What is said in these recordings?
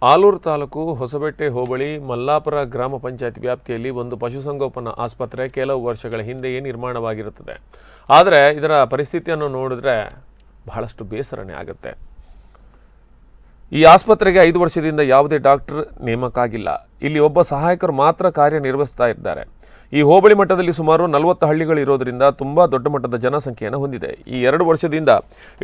ಆಲೂರು ತಾಲೂಕು ಹೊಸಬೆಟ್ಟೆ ಹೋಬಳಿ ಮಲ್ಲಾಪುರ ಗ್ರಾಮ ಪಂಚಾಯತ್ ವ್ಯಾಪ್ತಿಯಲ್ಲಿ ಒಂದು ಪಶುಸಂಗೋಪನಾ ಆಸ್ಪತ್ರೆ ಕೆಲವು ವರ್ಷಗಳ ಹಿಂದೆಯೇ ನಿರ್ಮಾಣವಾಗಿರುತ್ತದೆ. ಆದರೆ ಇದರ ಪರಿಸ್ಥಿತಿಯನ್ನು ನೋಡಿದ್ರೆ ಬಹಳಷ್ಟು ಬೇಸರನೇ ಆಗುತ್ತೆ. ಈ ಆಸ್ಪತ್ರೆಗೆ 5 ವರ್ಷದಿಂದ ಯಾವುದೇ ಡಾಕ್ಟರ್ ನೇಮಕ ಆಗಿಲ್ಲ. ಇಲ್ಲಿ ಒಬ್ಬ ಸಹಾಯಕರು ಮಾತ್ರ ಕಾರ್ಯನಿರ್ವಹಿಸ್ತಾ ಇದ್ದಾರೆ. ಈ ಹೋಬಳಿ ಮಟ್ಟದಲ್ಲಿ ಸುಮಾರು 40 ಹಳ್ಳಿಗಳು ಇರೋದರಿಂದ ತುಂಬಾ ದೊಡ್ಡ ಮಟ್ಟದ ಜನಸಂಖ್ಯೆಯನ್ನು ಹೊಂದಿದೆ. ಈ 2 ವರ್ಷದಿಂದ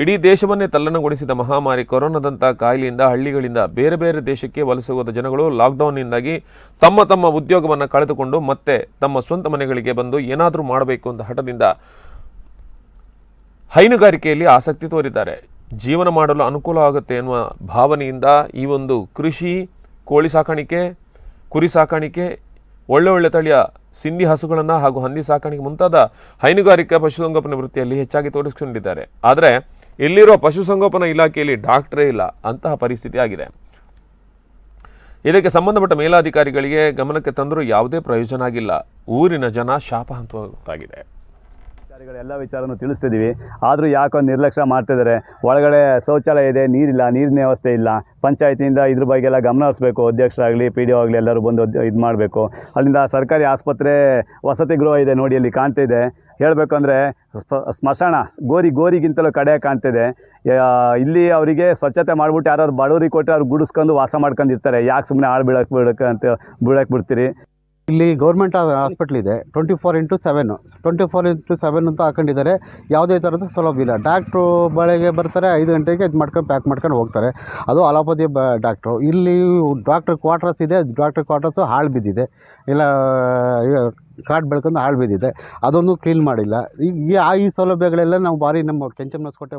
ಇಡೀ ದೇಶವನ್ನೇ ತಲ್ಲಣಗೊಳಿಸಿದ ಮಹಾಮಾರಿ ಕೊರೋನಾದಂಥ ಕಾಯಿಲೆಯಿಂದ ಹಳ್ಳಿಗಳಿಂದ ಬೇರೆ ಬೇರೆ ದೇಶಕ್ಕೆ ವಲಸೆ ಹೋದ ಜನಗಳು ಲಾಕ್ಡೌನ್ನಿಂದಾಗಿ ತಮ್ಮ ಉದ್ಯೋಗವನ್ನು ಕಳೆದುಕೊಂಡು ಮತ್ತೆ ತಮ್ಮ ಸ್ವಂತ ಮನೆಗಳಿಗೆ ಬಂದು ಏನಾದರೂ ಮಾಡಬೇಕು ಅಂತ ಹಠದಿಂದ ಹೈನುಗಾರಿಕೆಯಲ್ಲಿ ಆಸಕ್ತಿ ತೋರಿದ್ದಾರೆ. ಜೀವನ ಮಾಡಲು ಅನುಕೂಲ ಆಗುತ್ತೆ ಎನ್ನುವ ಭಾವನೆಯಿಂದ ಈ ಒಂದು ಕೃಷಿ, ಕೋಳಿ ಸಾಕಾಣಿಕೆ, ಕುರಿ ಸಾಕಾಣಿಕೆ, ಒಳ್ಳೆ ತಳಿಯ ಸಿಂಧಿ ಹಸುಗಳನ್ನು ಹಾಗೂ ಹಂದಿ ಸಾಕಾಣಿಕೆ ಮುಂತಾದ ಹೈನುಗಾರಿಕೆ ಪಶುಸಂಗೋಪನಾ ವೃತ್ತಿಯಲ್ಲಿ ಹೆಚ್ಚಾಗಿ ತೊಡಗಿಸಿಕೊಂಡಿದ್ದಾರೆ. ಆದರೆ ಇಲ್ಲಿರುವ ಪಶುಸಂಗೋಪನಾ ಇಲಾಖೆಯಲ್ಲಿ ಡಾಕ್ಟರೇ ಇಲ್ಲ, ಅಂತಹ ಪರಿಸ್ಥಿತಿ ಆಗಿದೆ. ಇದಕ್ಕೆ ಸಂಬಂಧಪಟ್ಟ ಮೇಲಾಧಿಕಾರಿಗಳಿಗೆ ಗಮನಕ್ಕೆ ತಂದರೂ ಯಾವುದೇ ಪ್ರಯೋಜನ ಆಗಿಲ್ಲ. ಊರಿನ ಜನ ಶಾಪ ಹಂತವಾಗಿದೆ. ಎಲ್ಲ ವಿಚಾರನೂ ತಿಳಿಸ್ತಿದ್ದೀವಿ, ಆದರೂ ಯಾಕೋ ನಿರ್ಲಕ್ಷ್ಯ ಮಾಡ್ತಿದ್ದಾರೆ. ಒಳಗಡೆ ಶೌಚಾಲಯ ಇದೆ, ನೀರಿಲ್ಲ, ನೀರಿನ ವ್ಯವಸ್ಥೆ ಇಲ್ಲ. ಪಂಚಾಯತಿಯಿಂದ ಇದ್ರ ಬಗ್ಗೆ ಎಲ್ಲ ಗಮನ ಹರಿಸಬೇಕು. ಅಧ್ಯಕ್ಷರಾಗಲಿ, ಪಿ ಡಿ ಒ ಆಗಲಿ ಎಲ್ಲರೂ ಬಂದು ಇದು ಮಾಡಬೇಕು. ಅಲ್ಲಿಂದ ಸರ್ಕಾರಿ ಆಸ್ಪತ್ರೆ ವಸತಿ ಗೃಹ ಇದೆ ನೋಡಿ, ಅಲ್ಲಿ ಕಾಣ್ತಿದೆ. ಹೇಳಬೇಕಂದ್ರೆ ಸ್ಮಶಾನ ಗೋರಿಗಿಂತಲೂ ಕಡೆ ಕಾಣ್ತಿದೆ. ಇಲ್ಲಿ ಅವರಿಗೆ ಸ್ವಚ್ಛತೆ ಮಾಡಿಬಿಟ್ಟು ಯಾರು ಬಡವರಿಗೆ ಕೊಟ್ಟರೆ ಅವ್ರು ಗುಡಿಸ್ಕೊಂಡು ವಾಸ ಮಾಡ್ಕೊಂಡಿರ್ತಾರೆ. ಯಾಕೆ ಸುಮ್ಮನೆ ಆಳು ಬೀಳಕ್ಕೆ ಬಿಡ್ತೀರಿ? ಇಲ್ಲಿ ಗೌರ್ಮೆಂಟ್ ಹಾಸ್ಪಿಟ್ಲ್ ಇದೆ, 24x7 ಅಂತ ಹಾಕೊಂಡಿದ್ದಾರೆ. ಯಾವುದೇ ಥರದ ಸೌಲಭ್ಯ ಇಲ್ಲ. ಡಾಕ್ಟ್ರು ಬೆಳಗ್ಗೆ ಬರ್ತಾರೆ, 5 ಗಂಟೆಗೆ ಇದು ಮಾಡ್ಕೊಂಡು ಪ್ಯಾಕ್ ಮಾಡ್ಕೊಂಡು ಹೋಗ್ತಾರೆ. ಅದು ಅಲೋಪತಿ ಡಾಕ್ಟ್ರು. ಇಲ್ಲಿ ಡಾಕ್ಟ್ರ್ ಕ್ವಾರ್ಟರ್ಸ್ ಇದೆ, ಡಾಕ್ಟ್ರ್ ಕ್ವಾರ್ಟರ್ಸು ಹಾಳು ಬಿದ್ದಿದೆ, ಇಲ್ಲ ಕಾಡು ಬೆಳ್ಕೊಂಡು ಹಾಳು ಬಿದ್ದಿದೆ. ಅದನ್ನು ಕ್ಲೀನ್ ಮಾಡಿಲ್ಲ. ಈ ಸೌಲಭ್ಯಗಳೆಲ್ಲ ನಾವು ಭಾರಿ ನಮ್ಮ ಕೆಂಚಮ್ಮನಸ್ಕೋಟೆ